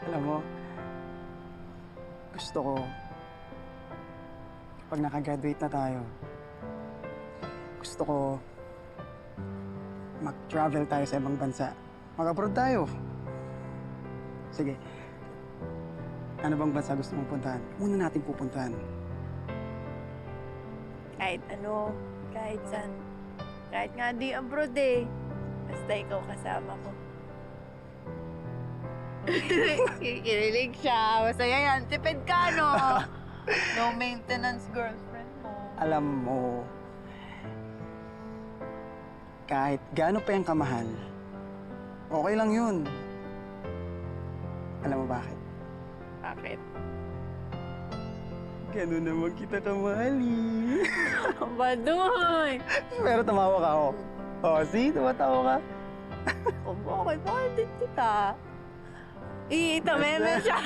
Alam mo, gusto ko, pag nakagraduate na tayo, gusto ko mag-travel tayo sa ibang bansa. Mag-abroad tayo. Sige, ano bang bansa gusto mong puntahan? Una natin pupuntahan. Kahit ano, kahit saan. Kahit nga di abroad eh. Basta ikaw kasama ko. Kinilig siya. Masaya yan. Tipid ka, no? No maintenance girlfriend mo. Alam mo, kahit gaano pa yung kamahal, okay lang yun. Alam mo bakit? Bakit? Ganun naman kita kamahali. Baduy! Pero tumawa ka ako. Oh, see? Tumatawa ka. O bakit? Bakit din kita? Ita, meme siya.